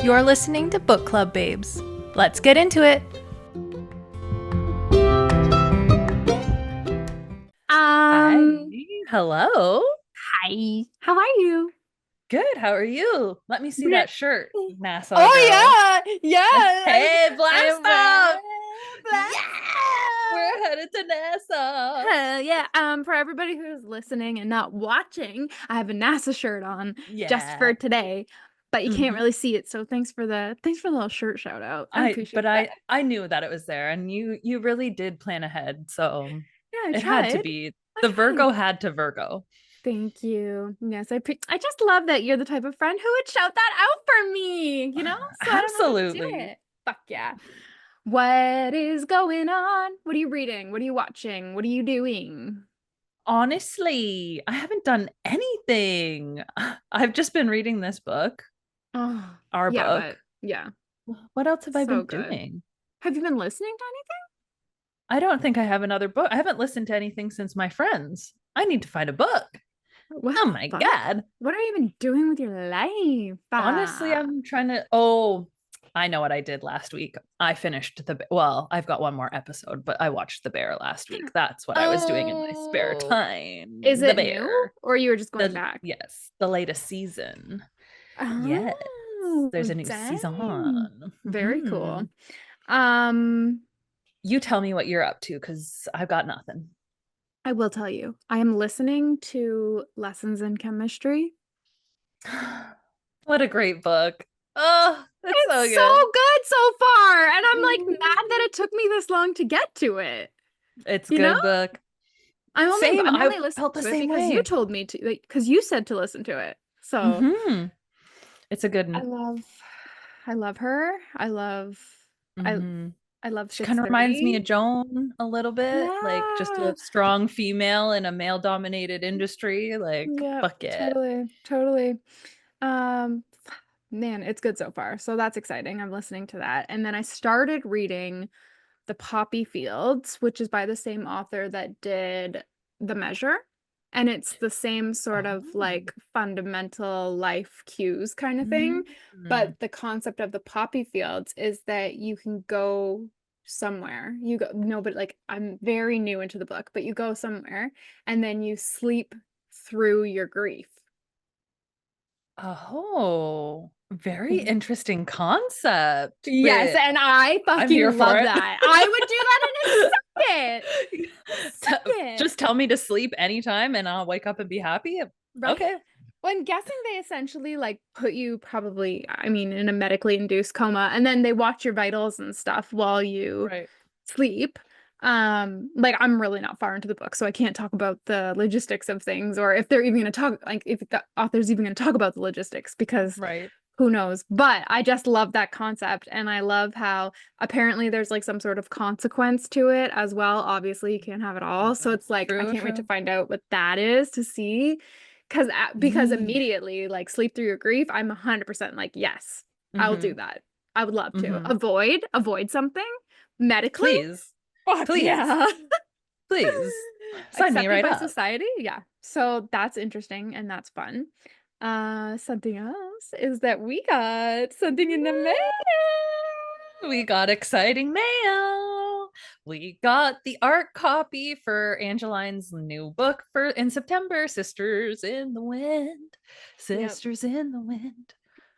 You're listening to Book Club Babes. Let's get into it. Hi. Hello. Hi. How are you? Good. How are you? Let me see Bleh. that shirt, NASA girl. Oh yeah. Hey, blast I'm off! blast Yeah, we're headed to NASA. Hell yeah. For everybody who's listening and not watching, I have a NASA shirt on just for Yeah. today, but you can't Mhm. really see it. So thanks for the little shirt shout out. I appreciate that. I knew that it was there, and you really did plan ahead, so Yeah, I it had to tried. be. I The tried. Virgo had to Virgo. Thank you. Yes, I just love that you're the type of friend who would shout that out for me, so I don't have to do Absolutely. it. Fuck yeah. What is going on? What are you reading? What are you watching? What are you doing? Honestly, I haven't done anything. I've just been reading this book, Oh, our yeah, book. but yeah, What else have I so been good. doing? Have you been listening to I don't think I have another book. I haven't listened to anything since my friends. I need to find a book. anything? What Oh the my fuck? God. What are you even doing with your life? Honestly, I'm trying to. Oh, I know what I did last week. I finished well, I've got one more episode, but I watched The Bear last week. That's what I was doing in my spare Oh, is time. The it new Bear. or you were just going back? Yes, the latest season. Yes. Oh, There's a new season. dang. Very Mhm. cool. Um, You tell me what you're up to because I've got nothing. I will tell you, I am listening to Lessons in Chemistry. What a great book. Oh, it's It's so so good. good so far, and I'm like mad that it took me this long to get to it. It's You know? good book. I'm only Same. I'm I only listening felt the to it same because you way. told me to, like, because you said to listen to it. So It's a good I one. love I love her. I hmm I love She kind of reminds me 6:30. of Joan a little bit, like just Yeah. a strong female in a male-dominated industry. Like, Yeah, fuck it. totally, totally. Um, Man, it's good so far. So that's exciting. I'm listening to that. And then I started reading The Poppy Fields, which is by the same author that did The Measure. And it's the same sort of Oh. like fundamental life cues kind of thing. Mm. But the concept of the poppy fields is that you can go somewhere. You go, no, but like I'm very new into the book, but you go somewhere and then you sleep through your grief. Oh, very interesting concept. Yes, Wait, and I I'm here fucking for love it. that. I would do that in a second. Second. Just tell me to sleep anytime and I'll wake up and be happy. Right? Okay. Well, I'm guessing they essentially like put you probably, I mean, in a medically induced coma, and then they watch your vitals and stuff while you Right. sleep. Like I'm really not far into the book, so I can't talk about the logistics of things, or if they're even going to talk, like if the author's even going to talk about the logistics, because Right. who knows? But I just love that concept, and I love how apparently there's like some sort of consequence to it as well. Obviously, you can't have it all, so it's like I True, can't wait to true. find out what that is to see, because Mm. immediately like sleep through your grief, I'm 100% like yes, I will do hmm that. I would love to hmm avoid something medically. Please. Fuck Please. yeah. Please. Sign me Accepted right by up. society. Yeah. So that's interesting and that's fun. Something else is that we got something in the mail. We got exciting mail. We got the art copy for Angeline's new book for in September, Sisters in the Wind. Yep. Sisters in the Wind.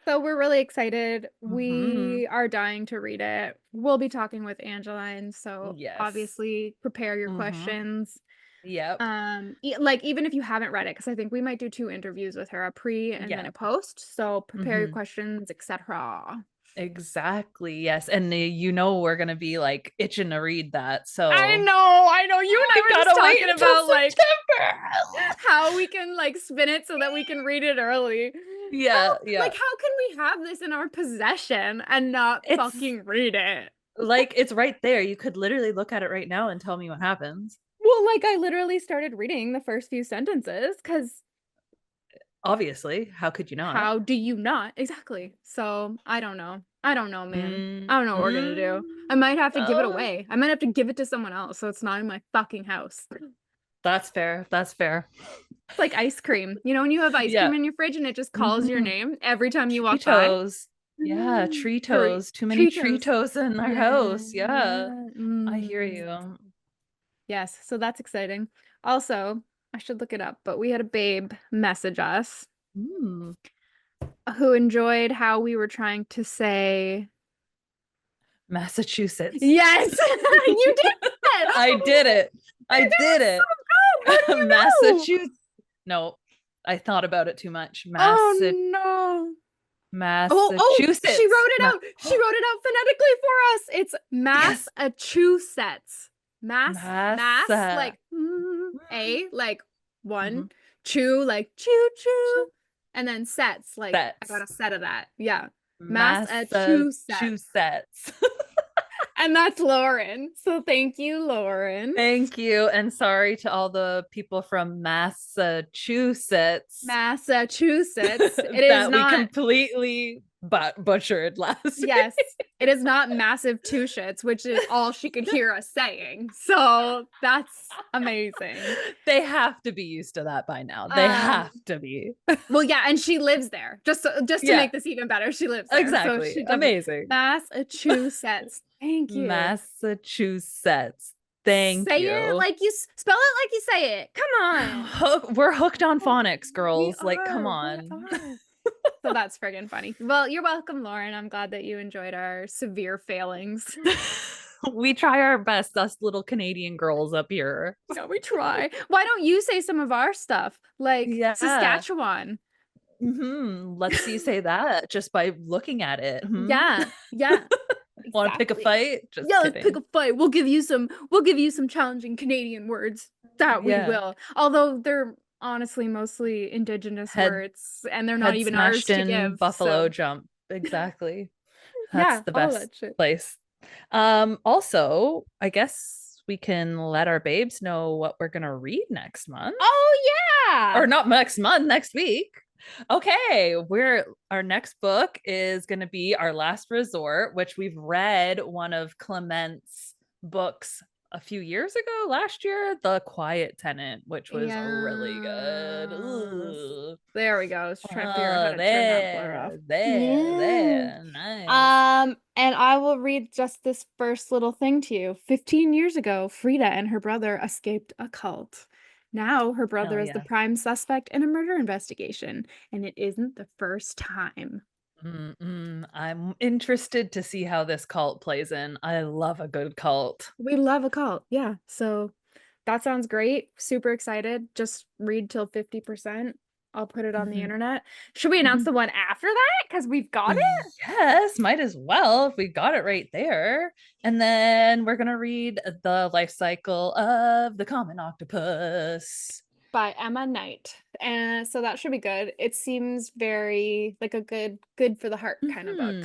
So we're really excited. hmm We are dying to read it. We'll be talking with Angeline, so Yes. obviously prepare your hmm questions. Yep. Like even if you haven't read it, because I think we might do two interviews with her, a pre and then Yeah. a post. So prepare your hmm questions, etc. Exactly. Yes. And we're gonna be like itching to read that. I So know, I know. You and I we were just gotta wait talking until about like September. how we can like spin it so that we can read it early. Yeah, yeah. How can we have this in our possession and not It's fucking read it? like it's right there. You could literally look at it right now and tell me what happens. Well, like I literally started reading the first few sentences because Obviously, how could you not? how do you not? Exactly. So I don't know. I don't know, man. Mm, I don't know what we're gonna mm, do. I might have to give it oh, away. I might have to give it to someone else so it's not in my fucking house. It's that's fair. That's fair. like ice cream. You know, when you have ice cream Yeah. in your fridge and it just calls your hmm name every time you walk by? Cheetos. Yeah, tree Tree toes. Too many tree tree toes. toes in our Yeah, house. Yeah, yeah. I hear Mm. you. Yes, so that's exciting. Also, I should look it up, but we had a babe message us Mm, who enjoyed how we were trying to say Massachusetts. yes. You did it. I did Oh, it. I you did did it so it. good. How do you know? Massachusetts. No, I thought about it too much. Oh no. Oh, she Massachusetts. wrote it out. She wrote it out phonetically for us. It's Yes. Massachusetts. Mass, Massa. like a, like one, Mhm. chew, like choo choo, and then sets, like I got Sets. a set of that. Yeah. Massachusetts. Massachusetts. And that's Lauren. So thank you, Lauren. Thank you. And sorry to all the people from Massachusetts Massachusetts. It is that we not. completely butchered last Yes, it is not massive two shits, which is all she could hear us saying. So that's amazing. They have to be used to that by now. They Um, have to be. well, yeah, and she lives there. Just to Yeah, make this even better, she lives there. So exactly. she definitely Amazing. Massachusetts. Thank you. Massachusetts. Thank Say it you. like you spell it like you say it. Come on. We're hooked on phonics, We girls. Like, come are. We on. are. So that's friggin' funny. Well, you're welcome, Lauren. I'm glad that you enjoyed our severe failings. We try our best, us little Canadian girls up here. Yeah, we try. Why don't you say some of our stuff? Like Yeah. Saskatchewan. Let's see you say that just by looking at it. Yeah. Yeah. Want to pick a Exactly. fight? Just Yeah, let's pick kidding. a fight. We'll give you some challenging Canadian words. That we Yeah. will. Although they're honestly mostly indigenous Head words and they're not head even ours smashed to in give. buffalo So jump. Exactly. That's yeah, the all best that shit. place. Also, I guess we can let our babes know what we're gonna read next month. Oh Or yeah. not next month, next week. Okay, we're our next book is going to be Our Last Resort, which we've read one of Clement's books a few years ago, last year, The Quiet Tenant, which was really good. Yes. Ooh. There we go. I was trying to figure out how Oh, to turn that blur off. Yeah. there, nice. And I will read just this first little thing to you. 15 years ago, Frida and her brother escaped a cult. Now her brother Hell is the yeah. prime suspect in a murder investigation, and it isn't the first time. I'm interested to see how this cult plays in. I love a good cult. We love a cult. Yeah. So that sounds great. Super excited. Just read till 50%. I'll put it on the Mhm, internet. Should we announce mhm. the one after that? Because we've got it Yes, might as well if we got it right there. And then we're gonna read The Life Cycle of the Common Octopus. by Emma Knight. And so that should be good. It seems very like a good for the heart kind of book.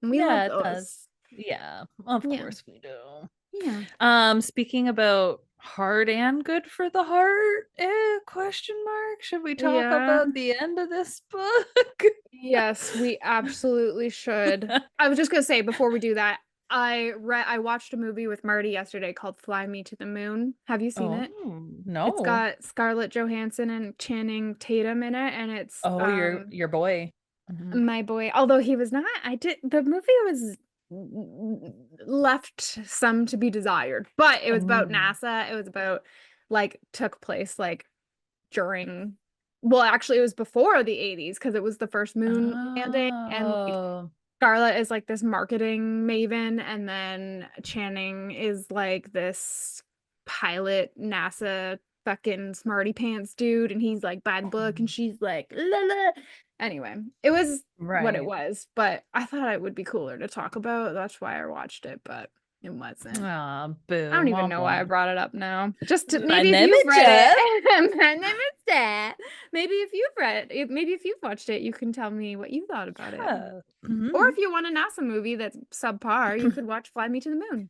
And we love Yeah, it does. those. Yeah, of Yeah. course we do. Yeah. Speaking about hard and good for the heart, question mark. Should we talk Yeah. about the end of this book? Yes, we absolutely should. I was just gonna say before we do that, I watched a movie with Marty yesterday called Fly Me to the Moon. Have you seen Oh, it? It's no. got Scarlett Johansson and Channing Tatum in it, and it's Oh, your boy. Mhm. my boy. Although he was not, the movie was left some to be desired, but it was about Oh. NASA. It was about like took place like during, well, actually it was before the 80s because it was the first moon landing, and like Oh. Scarlett is like this marketing maven, and then Channing is like this pilot NASA fucking smarty pants dude, and he's like by the book, and she's like la la. Anyway, it was what it Right. was, but I thought it would be cooler to talk about. That's why I watched it, but it wasn't. Ah, I boo. don't even Womp know why I womp. brought it up now. Just to, My maybe if name you've is read Jeff. it, my name is Dad. Maybe if you've maybe if you've watched it, you can tell me what you thought about it. Yeah. Or Mhm. if you want a NASA movie that's subpar, you could watch Fly Me to the Moon.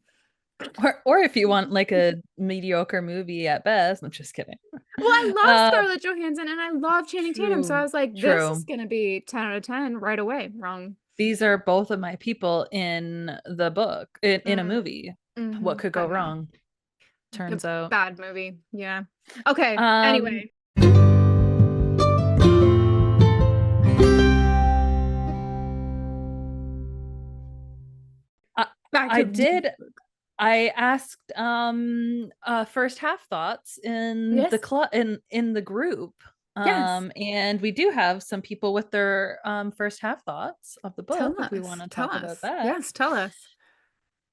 Or if you want like a mediocre movie at best. I'm just kidding. Well, I love Uh, Scarlett Johansson and I love Channing Tatum, so I true. was like, this is True. gonna be 10 out of 10 right away. Wrong. These are both of my people in the book, in a movie. What could go I know. wrong? The Turns out. bad movie. Yeah. Okay. Um, Anyway. I to read did. the book. I asked first half thoughts in the Yes. in the group. Yes. And we do have some people with their first half thoughts of the book Tell if we us. want to Tell talk about us. that. Yes, tell us.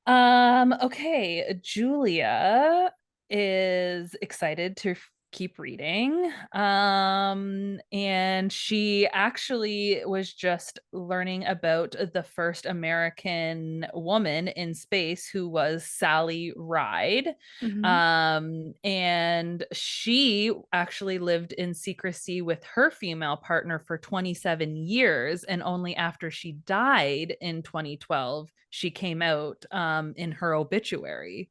Okay, Julia is excited to keep reading. And she actually was just learning about the first American woman in space who was Sally Ride. Hmm. And she actually lived in secrecy with her female partner for 27 years, and only after she died in 2012 she came out in her obituary.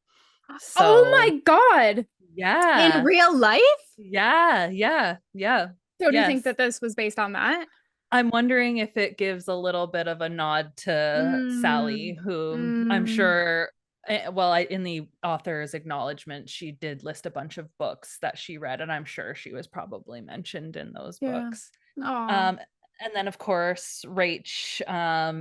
Oh So my God. In yeah, real life? yeah, So do you think yes. that this was based on that? I'm wondering if it gives a little bit of a nod to Sally, Mm, who I'm mm, sure, well, in the author's acknowledgement, she did list a bunch of books that she read, and I'm sure she was probably mentioned in those yeah. books. Oh. Um, and then, of course, Rach,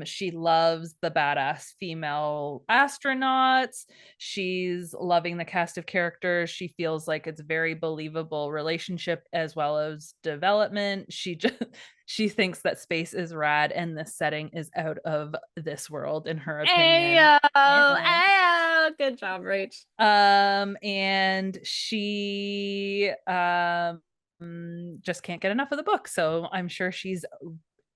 she loves the badass female astronauts. She's loving the cast of characters. She feels like it's very believable relationship as well as development. She just she thinks that space is rad and this setting is out of this world, in her opinion. Ayo, Yeah. ayo. Good job, Rach. And she just can't get enough of the book, so I'm sure she's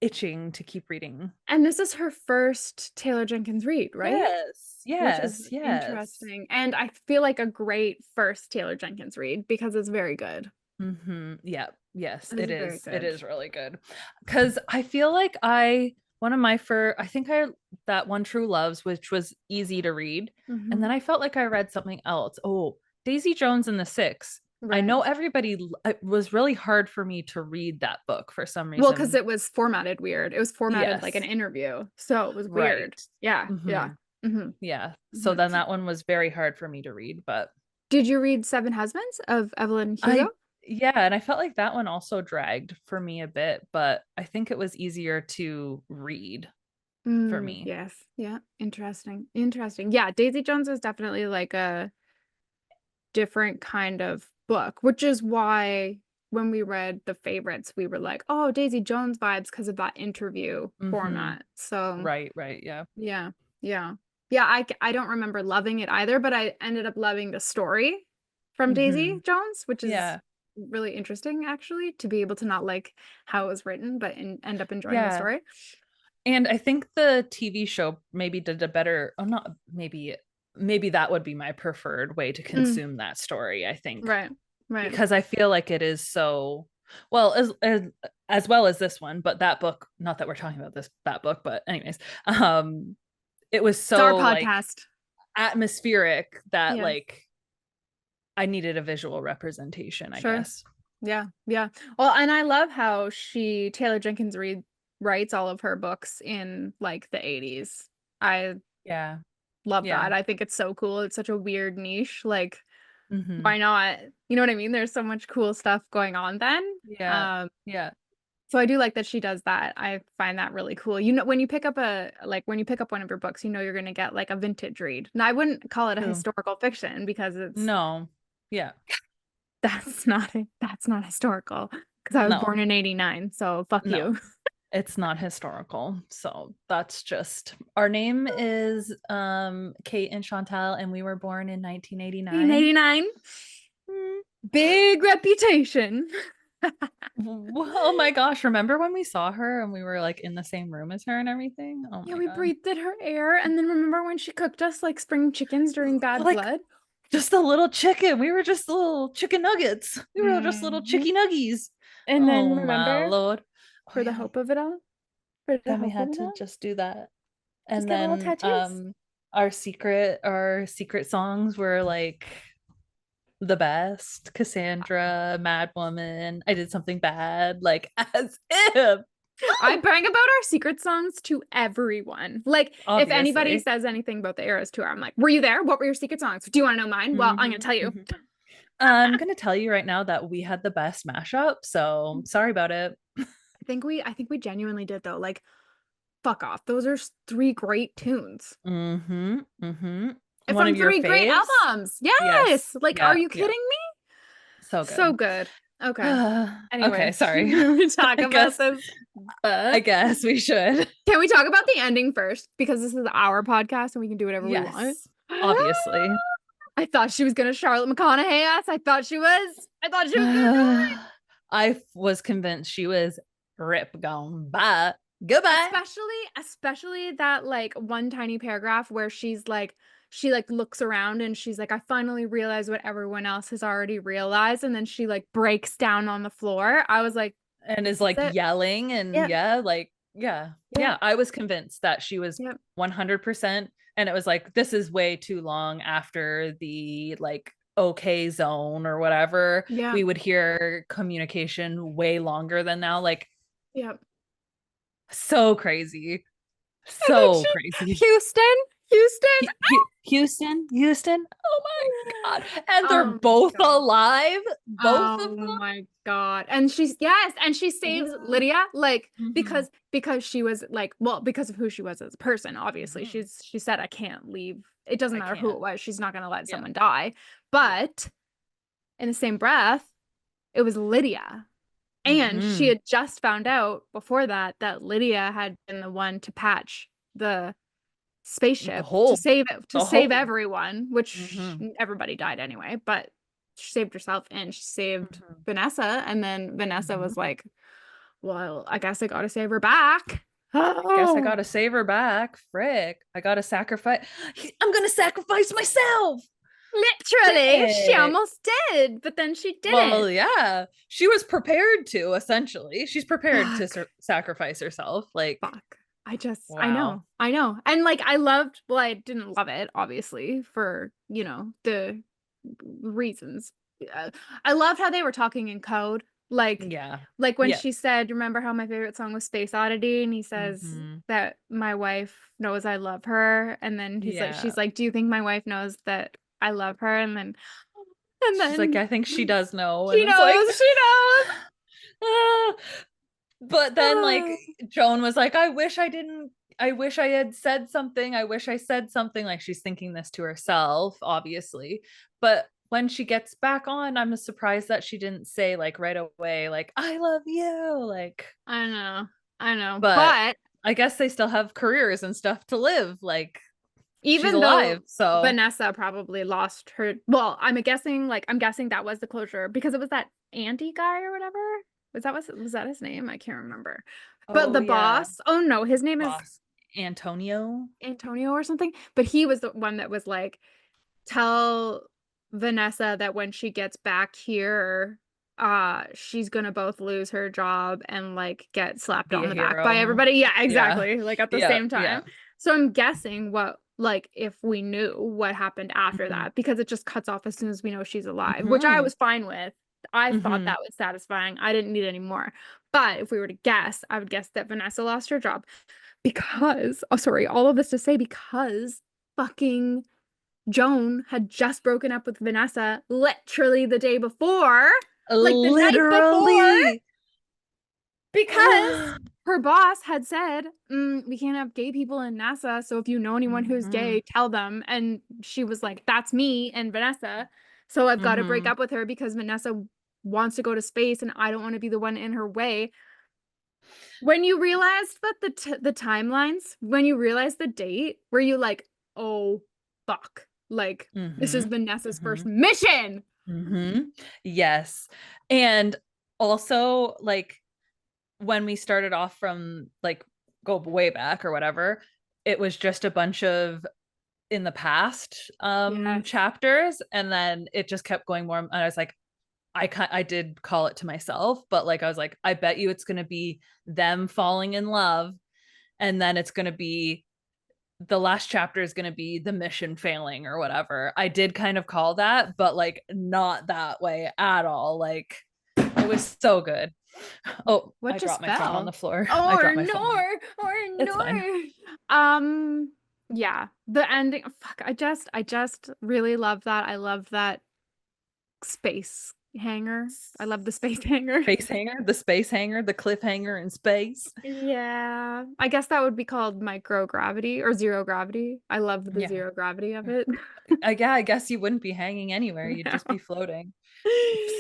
itching to keep reading. And this is her first Taylor Jenkins Reid, right? Yes, Which is yes, yes. interesting. And I feel like a great first Taylor Jenkins Reid because it's very good. Yeah, yes, It is very it good. is really good. Because I feel like one of my first, I think I that one True Loves, which was easy to read, and Hmm. then I felt like I read something else. Oh, Daisy Jones and the Six. I Right. know everybody. It was really hard for me to read that book for some Well, because reason. it was formatted weird. It was formatted like an Yes, interview. So it was weird. right. Yeah. Yeah. Hmm. Hmm. Yeah. So Hmm. then that one was very hard for me to read, but Did you read Seven Husbands of Evelyn Hugo? I yeah, and I felt like that one also dragged for me a bit, but I think it was easier to read for Mm, me. yes. Yeah. Interesting. Interesting. Yeah. Daisy Jones is definitely like a different kind of book, which is why when we read The Favorites, we were like, oh, Daisy Jones vibes because of that interview Hmm. format. So, Right, right, yeah. yeah. Yeah. Yeah. I don't remember loving it either, but I ended up loving the story from Hmm. Daisy Jones, which is Yeah. really interesting actually to be able to not like how it was written, but end up enjoying the Yeah. story. And I think the TV show maybe did a better, oh not maybe that would be my preferred way to Mm, consume that story, I think. right. Right. Because I feel like it is so well as well as this one, but that book, not that we're talking about this that book, but anyways, it was It's our so like podcast. atmospheric that Yes. like I needed a visual representation, I Sure. guess. Yeah, yeah. Well, and I love how Taylor Jenkins Reid writes all of her books in like the 80s. I Yeah. love Yeah. that. I think it's so cool. It's such a weird niche. Like, Hmm. why not? You know what I mean? There's so much cool stuff going on then. Yeah. Um, Yeah. so I do like that she does that. I find that really cool. You know, when you pick up when you pick up one of her books, you know you're gonna get like a vintage read. Now, I wouldn't call it a True. historical fiction because it's No. Yeah. that's not historical because I was born No. in 89, so fuck No. you. It's not historical. So that's just our name is Kate and Chantal, and we were born in 1989. 1989. Mm. Big reputation. Oh my gosh, remember when we saw her and we were like in the same room as her and everything? Oh Yeah, my we God. breathed in her air. And then remember when she cooked us like spring chickens during Bad Like Blood? just a little chicken. We were just little chicken nuggets. We were just little Hmm. chicky nuggies. And then Oh my remember, Lord. Oh for the yeah. hope of it all, for the Then we hope of had it to all, just do that. just And get little then tattoos. our secret songs were like the best. Cassandra, Mad Woman, I did something bad, like as if. I bring about our secret songs to everyone. Like, if anybody Obviously. says anything about the Eras tour, I'm like, were you there? What were your secret songs? Do you want to know mine? Well, I'm Hmm. going to tell you. Hmm. I'm gonna tell you right now that we had the best mashup, so sorry about it. I think we genuinely did though. Like fuck off. Those are 3 great tunes. Mm-hmm. Mm-hmm. One From of your 3 great faves? albums. Yes. Yes. Like, are Yeah. you Yeah. kidding me? So So good. good. Okay. Okay, Anyway, sorry. can we talk I about guess this I book? guess we should. Can we talk about the ending first? Because this is our podcast and we can do whatever we want. Yes. Obviously. I thought she was gonna Charlotte McConaughey us. I thought she was. I thought she was gonna do it. I was convinced she was rip gone. Bye. Goodbye. Especially that like one tiny paragraph where she like looks around and she's like, I finally realized what everyone else has already realized, and then she like breaks down on the floor. I was like, And is this is like it. yelling and Yep, yeah, like yeah. yep, Yeah, I was convinced that she was yep, 100%, and it was like this is way too long after the like okay zone or whatever. yep, We would hear communication way longer than now, like yep. so crazy. And then So she crazy. Houston. Houston. Oh my God. And they're Oh my both God. alive. Both of Oh them. my God. And she saves What? Lydia like Mm-hmm. because she was like, well, because of who she was as a person, obviously. Mm-hmm. She said, I can't leave. It doesn't I matter who can't. it was. She's not gonna let Yeah. someone die. Yeah. But in the same breath, it was Lydia. And she Mm-hmm. had just found out before that that Lydia had been the one to patch the The spaceship whole, to the save whole. everyone, which Mm-hmm. everybody died anyway, but she saved herself and she saved Mm-hmm. Vanessa, and then Vanessa was Mm-hmm. like, well, I guess I gotta save her back. Guess I Oh, gotta save her back. Frick. I gotta sacrifice. I'm gonna sacrifice myself. literally, she Frick. almost did, but then she Well, didn't. yeah. She was prepared to, essentially. She's prepared to Fuck. sacrifice herself. Like, Fuck. wow. I know. And like I loved, well, I didn't love it, obviously, for, the reasons. Uh, I loved how they were talking in code. Yeah. Like when Yeah. she said, remember how my favorite song was Space Oddity? And he says Mm-hmm. that my wife knows I love her. And then Yeah. she's like, do you think my wife knows that I love her? And She's like, then I think she does know. And she it's like, knows, she knows. ah. But then like Oh, Joan was like, I wish I had said something. I wish I said something. Like she's thinking this to herself, obviously. But when she gets back on, I'm surprised that she didn't say like right away, like, I love you. Like, I know. I know. but But I guess they still have careers and stuff to live. Like she's even though alive. So Vanessa probably lost her, well, I'm guessing that was the closure because it was that Andy guy or whatever. Was that his name? I can't remember. But oh the yeah. boss, oh no, his name is Boss. Antonio. Antonio or something. But he was the one that was like, tell Vanessa that when she gets back here, she's gonna both lose her job and like get slapped Be on a the back by hero. everybody. Yeah, Yeah. exactly. Like at the Yeah. same Yeah. time. So I'm guessing what like if we knew what happened after Mm-hmm. that, because it just cuts off as soon as we know she's alive, which I Mm-hmm. was fine with. I thought Mm-hmm. that was satisfying. I didn't need any more. But if we were to guess, I would guess that Vanessa lost her job because, oh, sorry, all of this to say because fucking Joan had just broken up with Vanessa literally the day before, like the night before, Literally. because her boss had said, we can't have gay people in NASA. So if you know anyone who's Mm-hmm. gay, tell them. And she was like, that's me and Vanessa. So I've got to break Mm-hmm. up with her because Vanessa wants to go to space and I don't want to be the one in her way. When you realized that the timelines, when you realized the date, were you like, oh, fuck. Like, this is Mm-hmm. Vanessa's Mm-hmm. first mission. Mm-hmm. Yes. And also, like, when we started off from like go way back or whatever, it was just a bunch of in the past Yes. chapters, and then it just kept going more. And I was like, I did call it to myself, but like I was like, I bet you it's gonna be them falling in love, and then it's gonna be the last chapter is gonna be the mission failing or whatever. I did kind of call that, but like not that way at all. Like it was so good. Oh, What I dropped just my phone on fell? the floor. I Or dropped my phone. nor, or It's fine. nor. Um, yeah, the ending. Fuck, I just really love that. I love that space Hanger. I love the space hanger. Space hanger, the cliffhanger in space. Yeah. I guess that would be called microgravity or zero gravity. I love the Yeah. zero gravity of it. Yeah, I guess you wouldn't be hanging anywhere. You'd just be No. floating.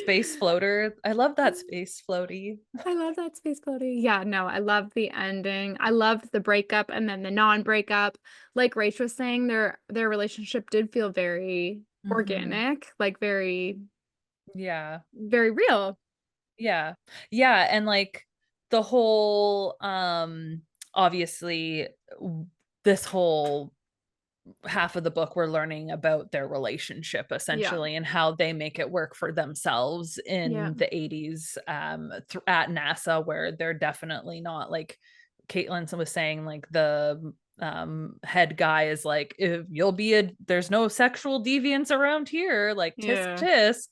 Space floater. I love that space floaty. I love that space floaty. Yeah, no, I love the ending. I loved the breakup and then the non-breakup. Like Rach was saying, their relationship did feel very Hmm. organic, like very, Yeah. very real. Yeah. Yeah. And like the whole, obviously, this whole half of the book we're learning about their relationship Yeah. essentially and how they make it work for themselves Yeah. in the 80s at NASA, where they're definitely not like Caitlin was saying, like the head guy is like, if you'll be a there's no sexual deviance around here, like tisk Yeah. tisk.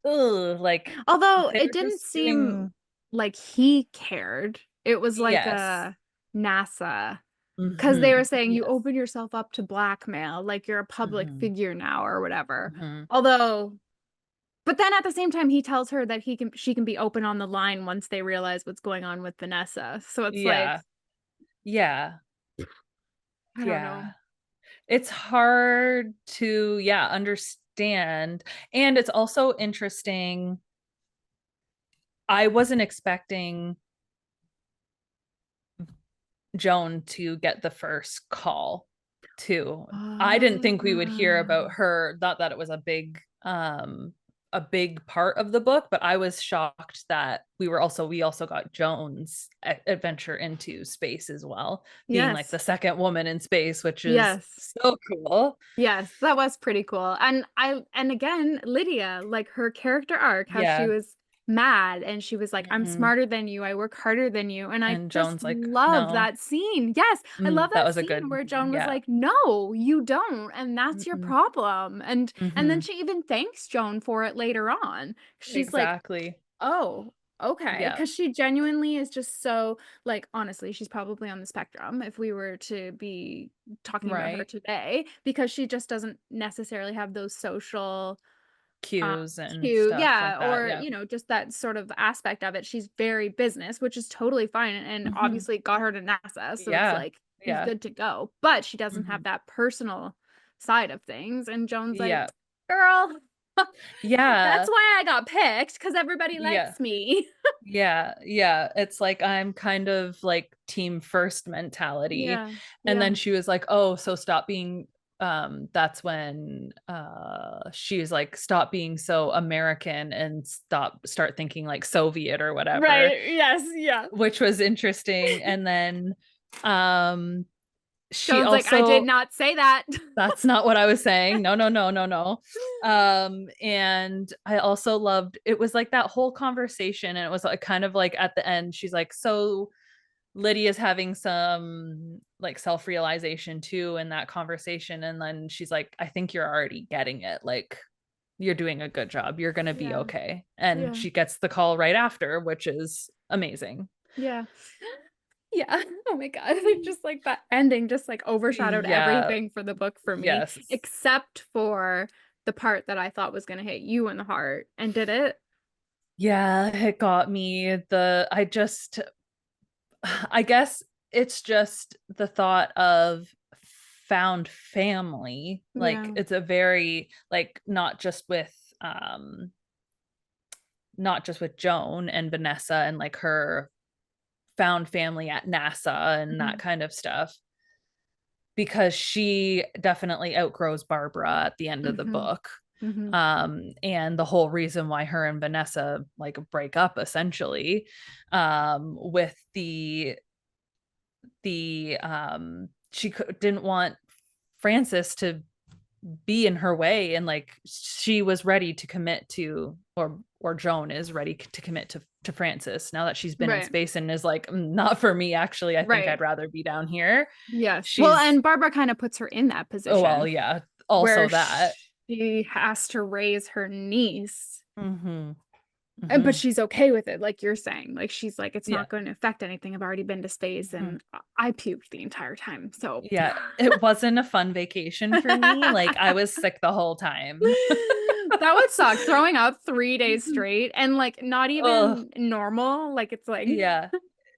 Ugh, like Although they're it didn't just seem doing. like he cared. It was like Yes. a NASA, because they were Hmm. saying you Yes. open yourself up to blackmail, like you're a public Hmm. figure now or whatever. Hmm. Although, but then at the same time, he tells her that she can be open on the line once they realize what's going on with Vanessa. So it's like, Yeah. Yeah. I don't know. Yeah. It's hard to, yeah, understand. And it's also interesting. I wasn't expecting Joan to get the first call too. I didn't think we would hear about Ah, her, not that it was a big part of the book, but I was shocked that we also got Joan's adventure into space as well, being like yes, the second woman in space, which is yes. so cool. Yes, that was pretty cool. And again, Lydia, like her character arc, how she Yeah. was mad and she was like, I'm Hmm. smarter than you, I work harder than you. And I And just Joan's like, love no. that scene. Yes, I love That that was a scene good, where Joan was yeah. like, no, you don't, and that's your Mm-mm. problem. And then Hmm. she even thanks Joan for it later on. She's like, Exactly. oh, okay. Yeah. Because she genuinely is just so, like, honestly, she's probably on the spectrum if we were to be talking about her Right. today, because she just doesn't necessarily have those social uh Cues and cue, stuff like yeah, that. or Yeah. just that sort of aspect of it. She's very business, which is totally fine, and Hmm. obviously got her to NASA, so it's Yeah. like she's Yeah. good to go. But she doesn't have Hmm. that personal side of things. And Joan's like, Yeah. girl, that's Yeah. why I got picked, because everybody Yeah. likes me. Yeah. Yeah. It's like I'm kind of like team first mentality. Yeah, And yeah, then she was like, "Oh, so stop being that's when she's like, stop being so American and start thinking like Soviet or whatever," right. Yes, yeah. which was interesting. And then um she Joan's like, I did also, not say that. that's not what I was saying. No, no, no, no, no. And I also loved, it was like that whole conversation, and it was like kind of like at the end, she's like, so Lydia's having some like self-realization too in that conversation. And then she's like, I think you're already getting it. Like, you're doing a good job. You're gonna be Yeah, okay. And yeah, she gets the call right after, which is amazing. yeah. Yeah. Oh my God. Like, just like that ending just like overshadowed Yeah. everything for the book for me, Yes. except for the part that I thought was going to hit you in the heart. And did it? Yeah, it got me. I guess it's just the thought of found family. Like Yeah. it's a very like not just with Joan and Vanessa and like her found family at NASA and that Mhm. kind of stuff, because she definitely outgrows Barbara at the end of the Mhm. book. Mhm. And the whole reason why her and Vanessa like break up essentially, with didn't want Francis to be in her way, and like she was ready to commit to, or Joan is ready to commit to Francis now that she's been in Right. space, and is like, not for me actually, I think Right. I'd rather be down here." Yes. Well, She's, and Barbara kind of puts her in that oh well, position yeah, where also that. she has to raise her niece. Hmm. And but Hmm. she's okay with it, like you're saying. Like she's like, it's Yeah. not going to affect anything. I've already been to space Mhm. and I puked the entire time. So Yeah, it wasn't a fun vacation for me. Like I was sick the whole time. That would suck. Throwing up 3 days straight and like not Ugh, even normal. Like it's like yeah.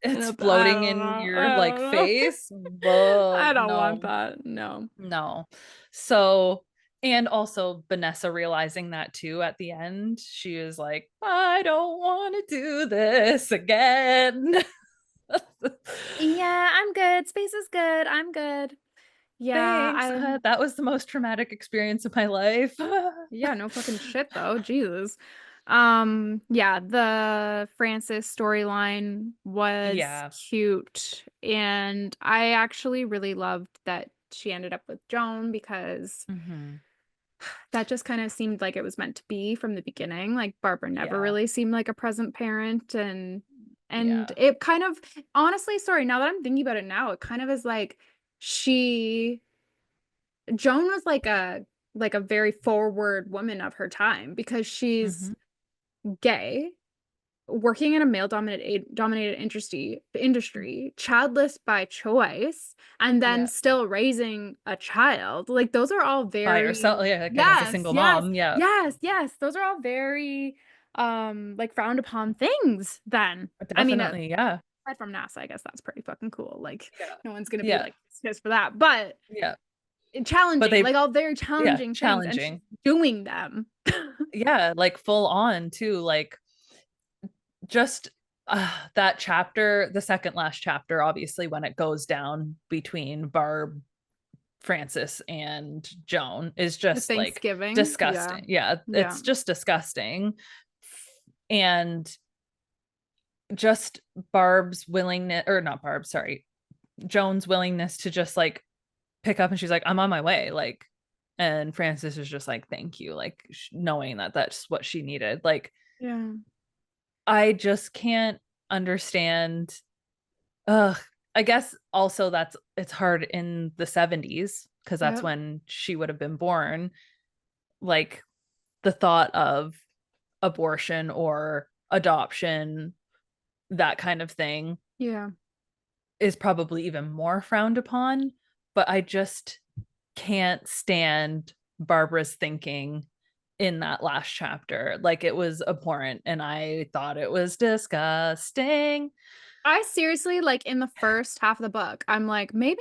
I Exploding don't in know. your I like don't know. face. But I don't want no, that. No. no. So, and also Vanessa realizing that too at the end, she was like, I don't want to do this again. Yeah, I'm good. Space is good. I'm good. Yeah, Thanks. That was the most traumatic experience of my life. yeah, no fucking shit though. Jesus. Yeah, the Frances storyline was Yeah. cute, and I actually really loved that she ended up with Joan because Hmm. that just kind of seemed like it was meant to be from the beginning. Like Barbara never Yeah. really seemed like a present parent, and Yeah. it kind of honestly, sorry, now that I'm thinking about it now, it kind of is like she Joan was like a very forward woman of her time because she's Hmm. gay, working in a male dominated industry, childless by choice, and then Yeah. still raising a child. Like those are all By yourself. very Yeah. Again, as a yes, single yes, mom. Yeah. yes, yes. Those are all very like frowned upon things then. I mean, Definitely. Yeah. aside from NASA, I guess that's pretty fucking cool. Like Yeah. no one's gonna be Yeah. like pissed for that. But Yeah. But challenging, they, like all very yeah, challenging things, and she's challenging. doing them. Yeah. Like full on too. Like just that chapter, the second last chapter, obviously, when it goes down between Barb, Francis, and Joan, is The just like Thanksgiving, yeah, disgusting. Yeah. yeah, It's just disgusting. And just Barb's willingness, or not Barb, sorry, Joan's willingness to just like pick up and she's like, I'm on my way. Like, and Francis is just like, thank you. Like, knowing that that's what she needed. Like, yeah, I just can't understand. Ugh. I guess also it's hard in the 70s because that's yeah, when she would have been born. Like, the thought of abortion or adoption, that kind of thing, yeah. is probably even more frowned upon. But I just can't stand Barbara's thinking in that last chapter. Like it was abhorrent and I thought it was disgusting. I seriously, like in the first half of the book, I'm like, maybe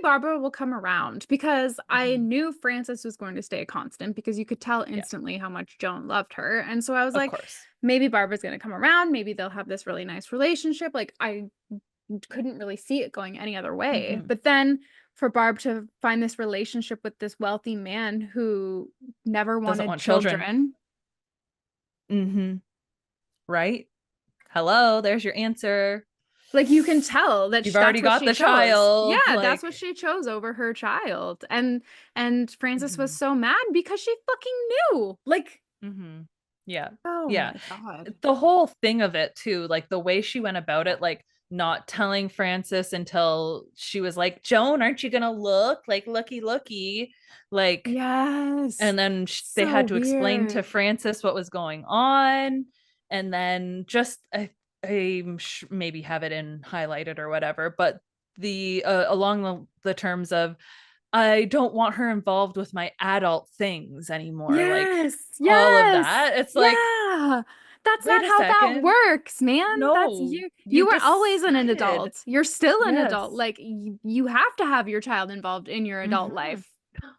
Barbara will come around because I Mhm. knew Frances was going to stay a constant because you could tell Yeah, instantly how much Joan loved her. And so I was of like, course. maybe Barbara's going to come around. Maybe they'll have this really nice relationship. Like I couldn't really see it going any other way. Hmm. But then for Barb to find this relationship with this wealthy man who never Doesn't wanted want children. children, Hmm. Right? Hello, there's your answer. like you can tell that You've that's already what got she the chose. child. Yeah, that's Like, what she chose over her child. And Frances was hmm. so mad because she fucking knew. Like, Hmm. Yeah. oh Yeah. my God. The whole thing of it too, like the way she went about it, like not telling Francis until she was like, Joan, aren't you gonna look like looky, like, Yes. and then they So had to explain to weird. Francis what was going on, and then just I maybe have it in highlighted or whatever, but the along the terms of, I don't want her involved with my adult things anymore, like Yes. all of Yes. that. It's like, Yeah. That's wait not a how that second. works, man. That's No, you. you You were always an decided. adult. You're still an adult. Yes. Like you have to have your child involved in your adult Mm-hmm. life.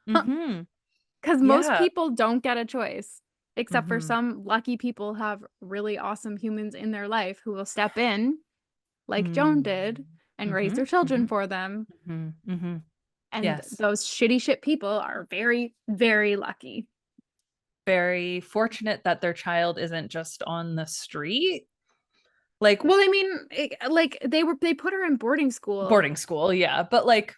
Mm-hmm. Because most Yeah. people don't get a choice, except for Mm-hmm. some lucky people have really awesome humans in their life who will step in, like Joan did, and raise Mm-hmm. their children Mm-hmm. for them. Mm-hmm. Mm-hmm. And Yes. those shitty shit people are very, very lucky. Very fortunate that their child isn't just on the street. Like Well, I mean, like they put her in boarding school. boarding school, yeah. But like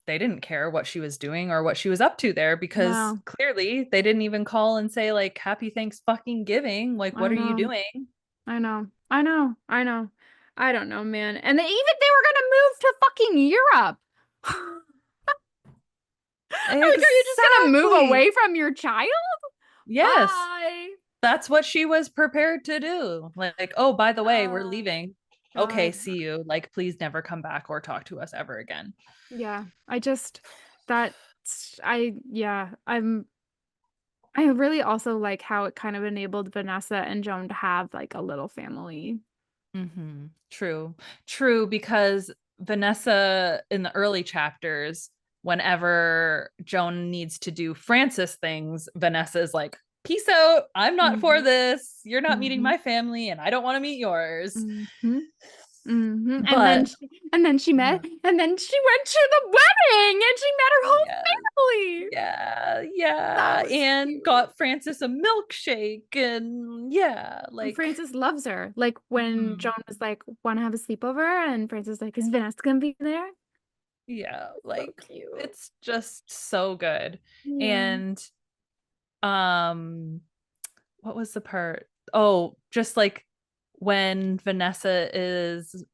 they didn't care what she was doing or what she was up to there because No, clearly they didn't even call and say like happy thanks fucking giving. Like, what I are you know, doing? I know, I know, I know. I don't know, man. And they were gonna move to fucking Europe. Like, are you just gonna move Exactly. away from your child? Yes. Bye. That's what she was prepared to do. Like, oh, by the way, we're Uh, leaving. Okay, God. see you. Like, please never come back or talk to us ever again. Yeah. I just that I yeah, I really also like how it kind of enabled Vanessa and Joan to have like a little family. True. True, because Vanessa in the early chapters, whenever Joan needs to do Francis things, Vanessa is like, peace out. I'm not for Hmm. this. You're not meeting Hmm. my family, and I don't want to meet yours. Hmm. Hmm. But And then she met, yeah, and then she went to the wedding and she met her whole yeah, family. yeah, That yeah. was And cute. got Francis a milkshake. And yeah, And like, Frances loves her. Like when mhm. Joan was like, "Want to have a sleepover?" and Frances like, "Is Vanessa gonna be there?" Yeah, So like cute. it's just so good. Yeah. And um what was the part? Oh, just like when Vanessa is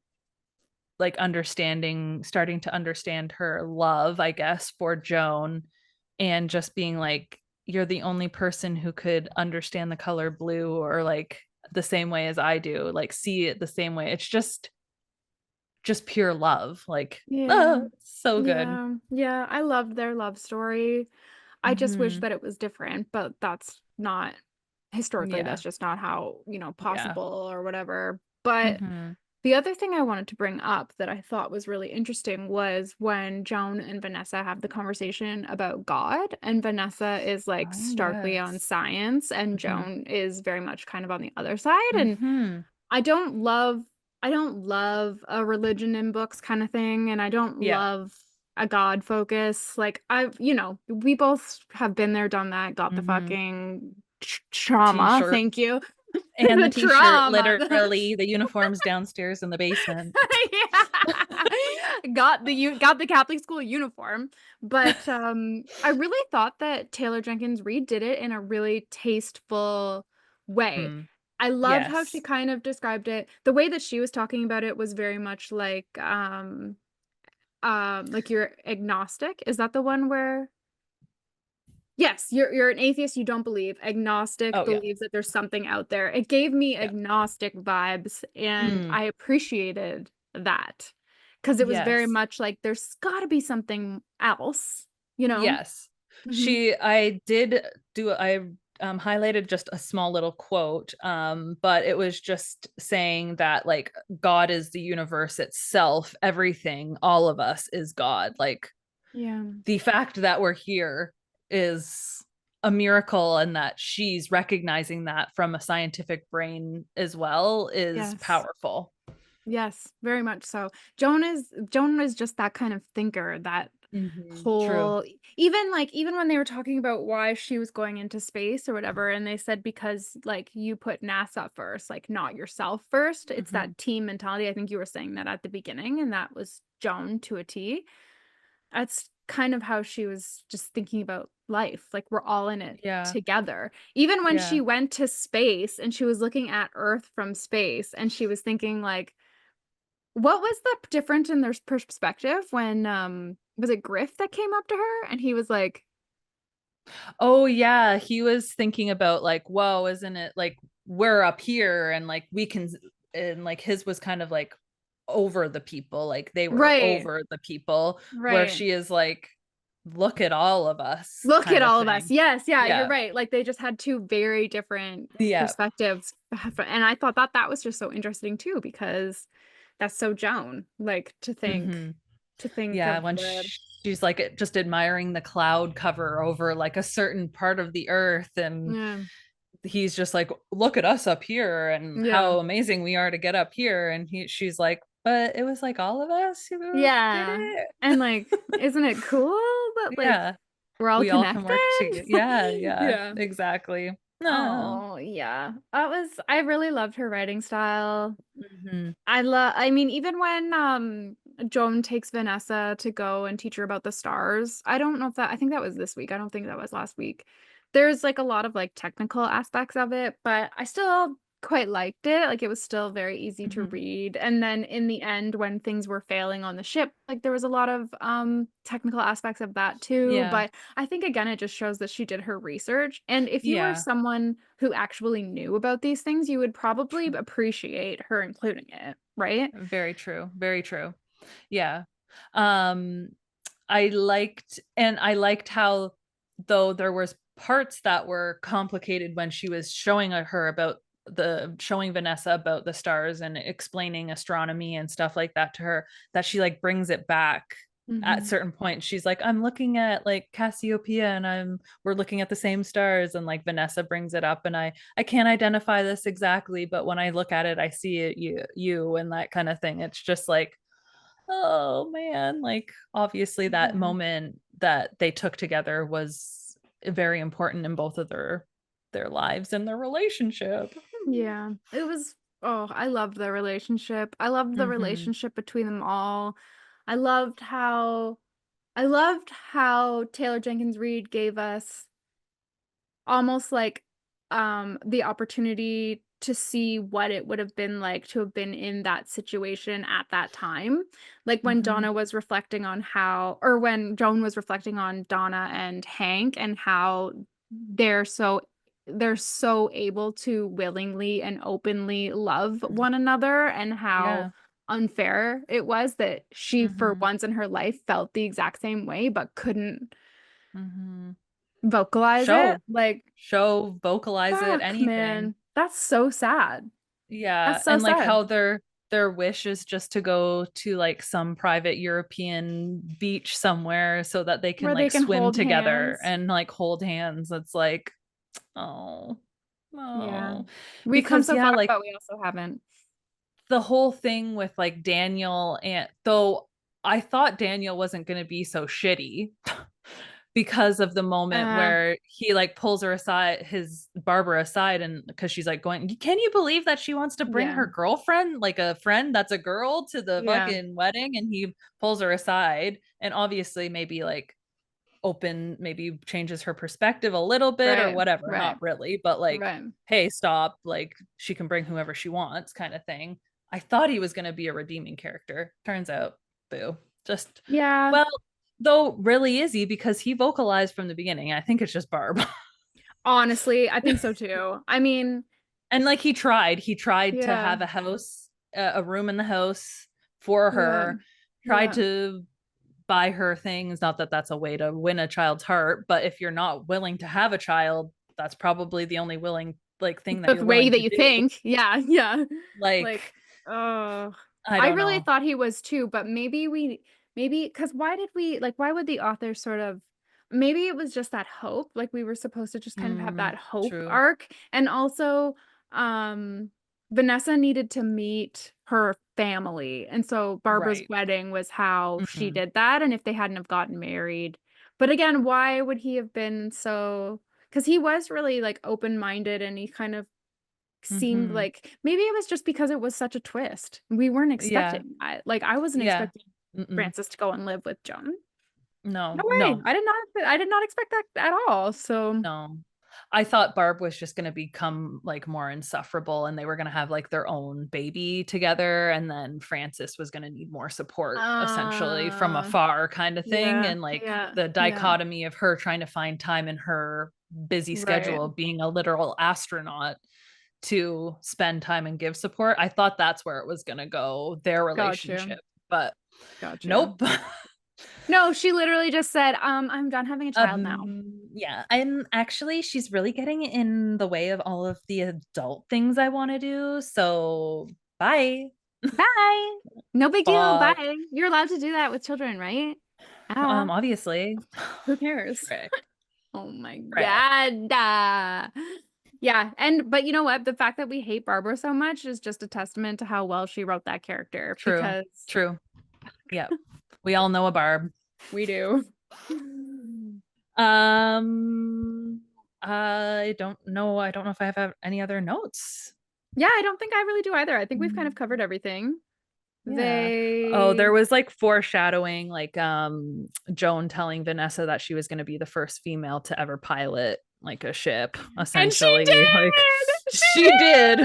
like understanding, starting to understand her love, I guess, for Joan, and just being like, you're the only person who could understand the color blue or like the same way as I do, like see it the same way. It's just pure love. Like, Yeah. so good. Yeah. Yeah. I loved their love story. I just wish Hmm. that it was different, but that's not historically, that's Yeah. just not how, Yeah. possible or whatever. But Hmm. the other thing I wanted to bring up that I thought was really interesting was when Joan and Vanessa have the conversation about God, and Vanessa is like Oh, starkly on yes. science, and Hmm. Joan is very much kind of on the other side. And Hmm. I don't love I don't love a religion in books kind of thing, and I don't Yeah. love a God focus. Like we both have been there, done that, got the Hmm. fucking trauma. T-shirt Thank you. and the The t-shirt, trauma. literally the uniforms downstairs in the basement. Yeah. Got the Catholic school uniform, but I really thought that Taylor Jenkins Reid did it in a really tasteful way. Mm. I loved how she Yes. kind of described it. The way that she was talking about it was very much like you're agnostic. Is that the one where yes, you're an atheist, you don't believe. Agnostic Oh, yeah. believes that there's something out there. It gave me Yeah. agnostic vibes, and Mm. I appreciated that because it was very Yes. much like there's got to be something else, you know? Yes. Hmm. I did I highlighted just a small little quote, but it was just saying that like God is the universe itself, everything, all of us is God. Like Yeah. the fact that we're here is a miracle, and that she's recognizing that from a scientific brain as well is Yes. powerful. Yes, very much so. Joan is just that kind of thinker, that True. whole even when they were talking about why she was going into space or whatever, and they said because like you put NASA first, like not yourself first. It's Hmm. that team mentality. I think you were saying that at the beginning, and that was Joan to a T. That's kind of how she was just thinking about life. Like we're all in it Yeah. together. Even when she Yeah. went to space and she was looking at Earth from space and she was thinking like what was the difference in their perspective when, was it Griff that came up to her and he was like Oh yeah, he was thinking about like, whoa, isn't it like we're up here and like we can, and like his was kind of like over the people, like they were right, over the people, where right. she is like, look at all of us Look at kind of all of us. thing. Yes, yeah, you're Yeah. right. Like they just had two very different Yeah. perspectives. And I thought that that was just so interesting too, because that's so Joan, like Hmm. to think Yeah, of when the she's like just admiring the cloud cover over like a certain part of the earth, and yeah, he's just like, look at us up here and yeah, how amazing we are to get up here, and she's like, but it was like all of us who did yeah. it. And like, isn't it cool that like Yeah, we're all we all can work connected? together. Yeah, yeah, Yeah. exactly. No. Oh, yeah. I really loved her writing style. Hmm. I mean, even when Joan takes Vanessa to go and teach her about the stars, I don't know if that I think that was this week. I don't think that was last week. There's like a lot of like technical aspects of it, but I still quite liked it. Like it was still very easy to Hmm. read. And then in the end when things were failing on the ship, like there was a lot of technical aspects of that too, Yeah. but I think again it just shows that she did her research. And if you were Yeah. someone who actually knew about these things, you would probably True. appreciate her including it, right? Very true. Very true. Yeah. Um, I liked how, though there was parts that were complicated when she was showing Vanessa about the stars and explaining astronomy and stuff like that to her, that she like brings it back at Mhm. certain points. She's like, I'm looking at like Cassiopeia and we're looking at the same stars, and like Vanessa brings it up, and I can't identify this exactly, but when I look at it I see it, you and that kind of thing. It's just like, oh man, like obviously that Yeah. moment that they took together was very important in both of their lives and their relationship. Yeah. It was oh, I loved the relationship. I loved the Mm-hmm. relationship between them all. I loved how I loved how Taylor Jenkins Reid gave us almost like, the opportunity to see what it would have been like to have been in that situation at that time. Like, when Mm-hmm. Donna was reflecting on how or when Joan was reflecting on Donna and Hank and how they're so they're so able to willingly and openly love one another, and how Yeah. unfair it was that she, for Mm-hmm. once in her life, felt the exact same way but couldn't Mm-hmm. vocalize it. Show, Like, vocalize it, fuck, anything. man. That's so sad. Yeah, That's so and like sad. how their wish is just to go to like some private European beach somewhere so that they can Where they like can swim hold together hands. and like hold hands. It's like, oh, Yeah. oh. We've come Because so yeah, far, like but we also haven't. the whole thing with like Daniel, and though I thought Daniel wasn't going to be so shitty because of the moment Uh, where he like pulls her aside, his Barbara aside, and because she's like going, can you believe that she wants to bring yeah. her girlfriend, like a friend that's a girl, to the Yeah. fucking wedding? And he pulls her aside, and obviously maybe like maybe changes her perspective a little bit or Right. whatever, Right. not really, but like, Right. hey, stop, like she can bring whoever she wants, kind of thing. I thought he was going to be a redeeming character. Turns out, boo. Just, Yeah. well, though really is he, because he vocalized from the beginning. I think it's just Barb. Honestly, I think so too. I mean, And like he tried to yeah. have a house, a room in the house for Yeah. her, tried Yeah. to buy her things. Not that that's a way to win a child's heart, but if you're not willing to have a child, that's probably the only willing like thing that The you're way willing that to you do. think. Yeah. Yeah. Like, Like, oh, I I don't really know. thought he was too, but maybe because why would the author sort of, maybe it was just that hope, like we were supposed to just kind of have that hope True. arc. And also, um, Vanessa needed to meet her family. And so Barbara's Right. wedding was how she Hmm. did that. And if they hadn't have gotten married, but again, why would he have been so, because he was really like open-minded and he kind of seemed Hmm. like maybe it was just because it was such a twist. We weren't Yeah. expecting like I wasn't Yeah. expecting Mm-mm. Francis to go and live with Joan. No No, way. no, I did not expect that at all. So no. I thought Barb was just going to become like more insufferable, and they were going to have like their own baby together. And then Francis was going to need more support, essentially from uh afar, kind of thing. yeah, And like yeah, the yeah. dichotomy of her trying to find time in her busy Right. schedule of being a literal astronaut to spend time and give support. I thought that's where it was going to go, their Got you. relationship. But Got you. nope. No, she literally just said, I'm done having a child now. Yeah, I'm actually, she's really getting in the way of all of the adult things I want to do. So bye. Bye. No big deal. Bye. Bye. You're allowed to do that with children, right? Ah, Obviously. who cares? Frick. Oh my Frick. God. Yeah, and but you know what? The fact that we hate Barbara so much is just a testament to how well she wrote that character, True. because True. Yep. We all know a Barb. we do. Um, I don't know. I don't know if I have any other notes. Yeah, I don't think I really do either. I think we've kind of covered everything. Yeah. Oh, They there was like foreshadowing, like Joan telling Vanessa that she was going to be the first female to ever pilot like a ship, and she essentially. Like did. She she did,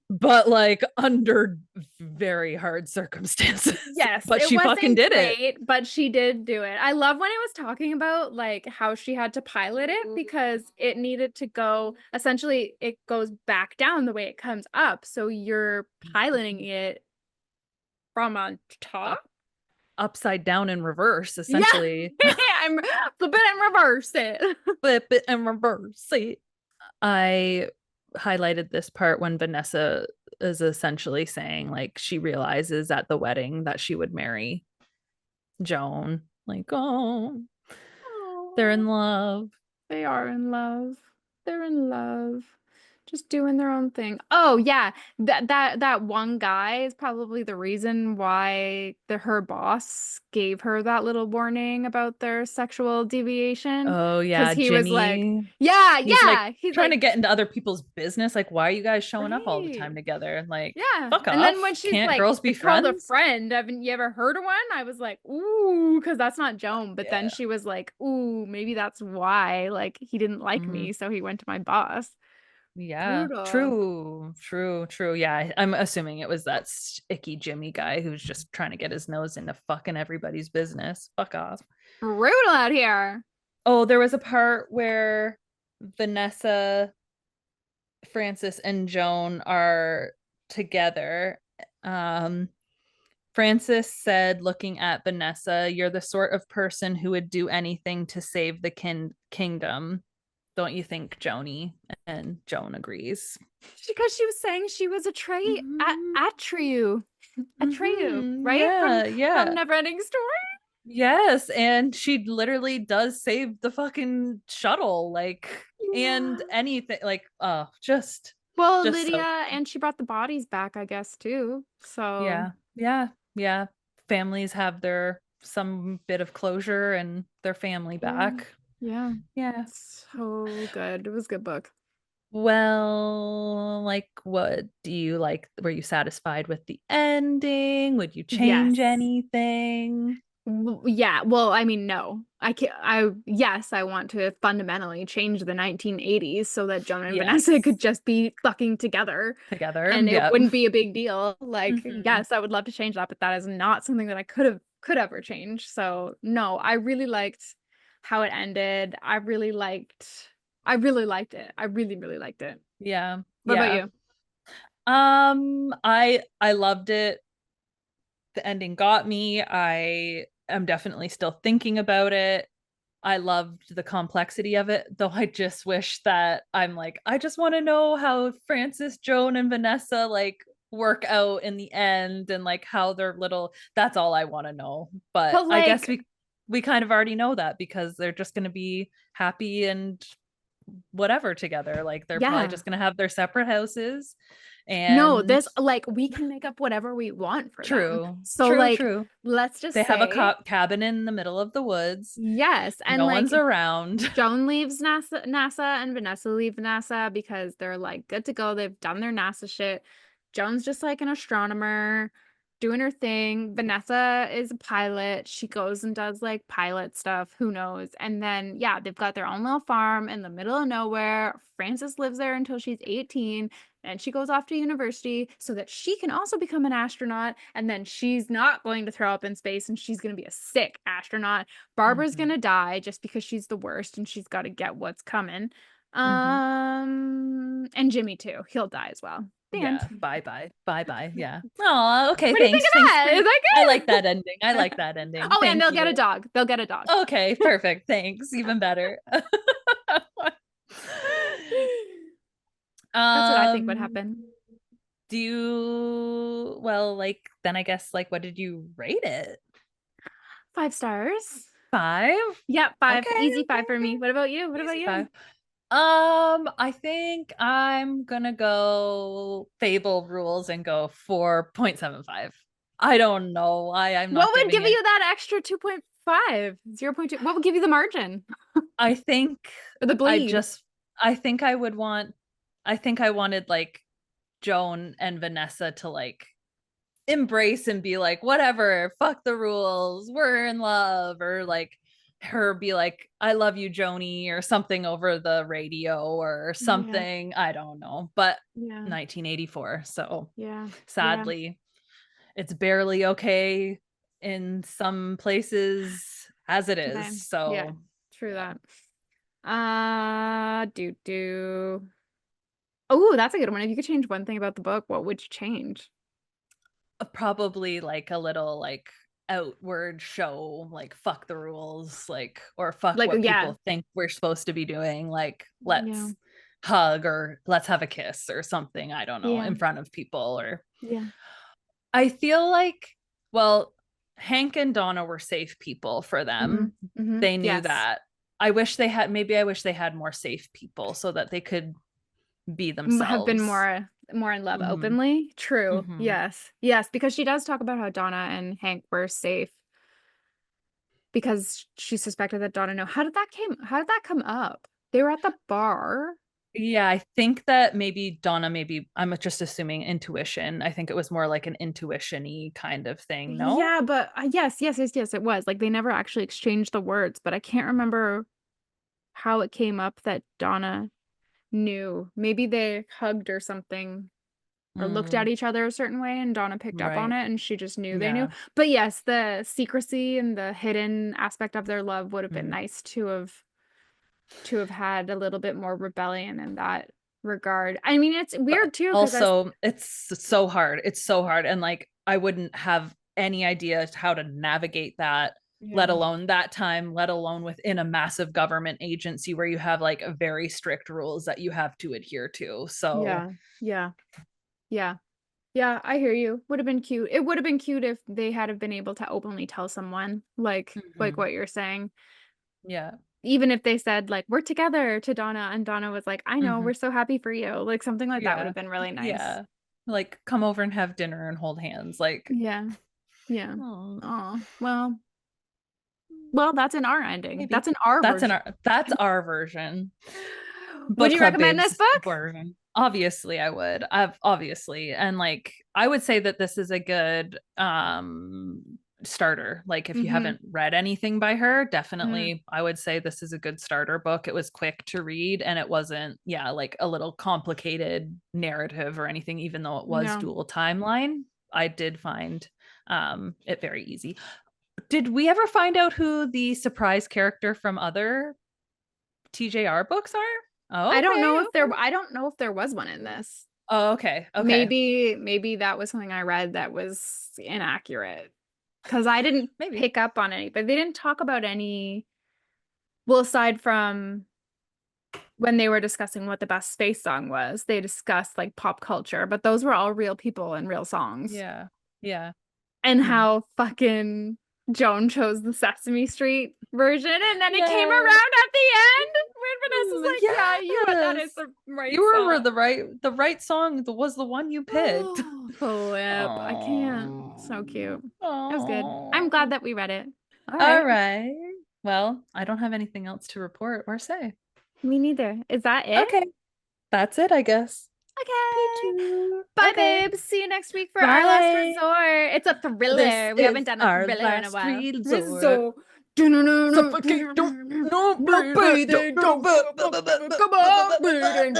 but like under very hard circumstances. Yes, But it she fucking wasn't did it. great, but she did do it. I love when it was talking about like how she had to pilot it because it needed to go, essentially it goes back down the way it comes up. So you're piloting it from on Up, top. upside down in reverse, Yeah. essentially. flip it and reverse it. Flip it and reverse it. I highlighted this part when Vanessa is essentially saying like she realizes at the wedding that she would marry Joan. Like, oh, they're Oh, in love. they are in love. They're in love. Just doing their own thing. Oh yeah, that one guy is probably the reason why her boss gave her that little warning about their sexual deviation. Oh Because yeah, he was like, Jimmy. yeah, He's like yeah. He's trying to like, get into other people's business. Like, why are you guys showing up all the right. time together? Like, Yeah. fuck And then when off. she's Can't like, girls be it's called a friends? friend. Haven't you ever heard of one? I was like, ooh, because that's not Joan. But then Yeah. she was like, ooh, maybe that's why. Like, he didn't like Mm, me, so he went to my boss. yeah. Brutal. True. True. True. Yeah. I'm assuming it was that icky Jimmy guy who's just trying to get his nose into fucking everybody's business. Fuck off. Brutal out here. Oh, there was a part where Vanessa, Francis, and Joan are together. Um, Francis said, looking at Vanessa, "You're the sort of person who would do anything to save the kingdom. Don't you think, Joni?" And Joan agrees. Because she was saying she was a Trey at Mm-hmm. Atreyu. Atreyu, Mm-hmm. right? Yeah, From yeah. Neverending Story. Yes, and she literally does save the fucking shuttle, like, and Yeah. anything, like, oh, Well, just so Lydia, and she brought the bodies back, I guess, too. So, yeah, yeah, yeah. Families have their some bit of closure and their family yeah. back. Yeah. Yeah. So good. It was a good book. Well, like, what do you like? Were you satisfied with the ending? Would you change Yes. anything? Yeah, well, I mean, no. I can't yes, I want to fundamentally change the 1980s so that Joan and Vanessa Yes. could just be fucking together Together. and it Yep. wouldn't be a big deal. Like, Hmm. yes, I would love to change that, but that is not something that I could ever change. So, no, I really liked how it ended. I really liked it. I really, really liked it. Yeah. What about Yeah. you? I loved it. The ending got me. I am definitely still thinking about it. I loved the complexity of it, though I just wish that I'm like, I just want to know how Francis, Joan, and Vanessa like work out in the end and like how they're little, that's all I want to know. But But I guess like, we kind of already know that because they're just gonna be happy and whatever together. Like they're probably yeah. just gonna have their separate houses No, and this like we can make up whatever we want for them. true, So true, like true. let's They just have a say cabin in the middle of the woods. yes. And No one's like around. Joan leaves NASA and Vanessa leave NASA because they're like good to go. They've done their NASA shit. Joan's just like an astronomer doing her thing. Vanessa is a pilot. She goes and does like pilot stuff. Who knows? And then, yeah, they've got their own little farm in the middle of nowhere. Frances lives there until she's 18. And she goes off to university so that she can also become an astronaut. And then she's not going to throw up in space and she's going to be a sick astronaut. Barbara's Mm-hmm. gonna die just because she's the worst and she's got to get what's coming. Mm-hmm. And Jimmy too. He'll die as well. The end. Yeah. Bye bye. Bye bye. Yeah. Oh, okay. What do you think Thanks. of Thanks that? for. Is I like that that ending. I good? like that ending. Oh, and Thank they'll get a you. dog. They'll get a dog. Okay. Perfect. Thanks. Even better. That's what I think would um, happen. do you, well, like, then I guess, like, what did you rate it? 5 stars. 5? Yep, Okay. 5. Easy Okay. 5 for me. What about you? What Okay. about Easy you? 5. I think I'm gonna go Fable rules and go 4.75. I don't know why I'm What not would giving give it. you that extra 2.5? 0.2. What would give you the margin I think or the I bleed? just I think I would want I think I wanted like Joan and Vanessa to like embrace and be like, whatever, fuck the rules, we're in love, or like her be like, I love you, Joni, or something over the radio or Yeah. something. I don't know. But Yeah. 1984. So Yeah. Yeah. sadly, it's barely okay in some places as it Today. is. Yeah. So True yeah. that. Do. Oh, that's a good one. If you could change one thing about the book, what would you change? Probably like a little like outward show, like fuck the rules, like, or fuck Like, what yeah. people think we're supposed to be doing, like Yeah. let's hug or let's have a kiss or something, I don't know, Yeah. in front of people. Or Yeah. I feel like, well, Hank and Donna were safe people for them. They knew Yes. that. I wish they had more safe people so that they could be Have been themselves. more in love Mm-hmm. openly. True. Mm-hmm. Yes. Yes, because she does talk about how Donna and Hank were safe because she suspected that Donna knew. How did that come up? They were at the bar. Yeah, I think that maybe Donna, maybe I'm just assuming intuition. I think it was more like an intuition-y kind of thing. No? Yeah, but yes, it was. Like they never actually exchanged the words, but I can't remember how it came up that Donna knew. Maybe they hugged or something or looked at Mm, each other a certain way and Donna picked up on right. it and she just knew they knew. Yeah. But yes, the secrecy and the hidden aspect of their love would have been Mm. nice to have had a little bit more rebellion in that regard. I mean, it's But weird too because also, it's so hard. It's so hard. And like, I wouldn't have any idea how to navigate that, let yeah. alone that time, let alone within a massive government agency where you have like very strict rules that you have to adhere to. So, Yeah. Yeah. Yeah. Yeah, I hear you. Would have been cute. It would have been cute if they had have been able to openly tell someone like mhm, what you're saying. yeah. Even if they said like we're together to Donna and Donna was like, "I know, Mhm, we're so happy for you." Like something like that would yeah. have been really nice. Yeah. Like, come over and have dinner and hold hands. Like, Yeah. Yeah. oh, Oh, well, that's in our ending. maybe That's in our version. that's our version. Would Book you club recommend babes this book? version. Obviously, I would. I've obviously, and like I would say that this is a good starter. Like if you Mhm. haven't read anything by her, Mhm. definitely I would say this is a good starter book. It was quick to read and it wasn't, yeah, like a little complicated narrative or anything, even though it was No. dual timeline. I did find it very easy. Did we ever find out who the surprise character from other TJR books are? Oh, okay, okay. I don't know if there was one in this. Oh, okay, okay. Maybe that was something I read that was inaccurate. 'Cause I didn't Maybe. pick up on any, but they didn't talk about any, well, aside from when they were discussing what the best space song was, they discussed, like, pop culture, but those were all real people and real songs. Yeah. Yeah. And Hmm. how fucking Joan chose the Sesame Street version, and then it came Yeah. around at the end when Vanessa's like, "Yeah, you that is Yes. the right You were song." the right song was the one you picked. Oh, Flip, I can't. So Oh. cute. It was good. I'm glad Oh. that we read it. All All right. right. Well, I don't have anything else to report or say. Me neither. Is that it? Okay. That's it, I guess. Okay. P2. Bye, Okay. babes. See you next week for our last Bye. resort. It's a This thriller. We haven't is done a our thriller in a last while. resort. Resort. Suffocate, don't, no No breathing, don't, breathing. Don't give a fuck. Come on, breathing.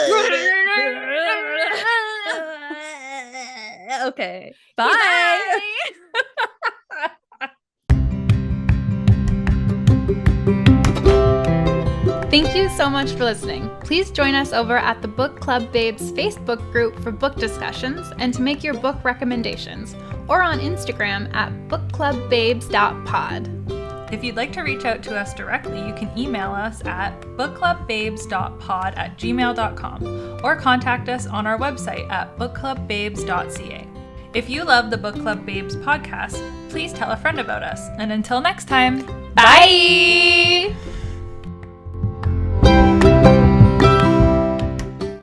Okay, Okay, bye. bye. Thank you so much for listening. Please join us over at the Book Club Babes Facebook group for book discussions and to make your book recommendations, or on Instagram at bookclubbabes.pod. If you'd like to reach out to us directly, you can email us at bookclubbabes.pod@gmail.com or contact us on our website at bookclubbabes.ca. If you love the Book Club Babes podcast, please tell a friend about us. And until next time, bye!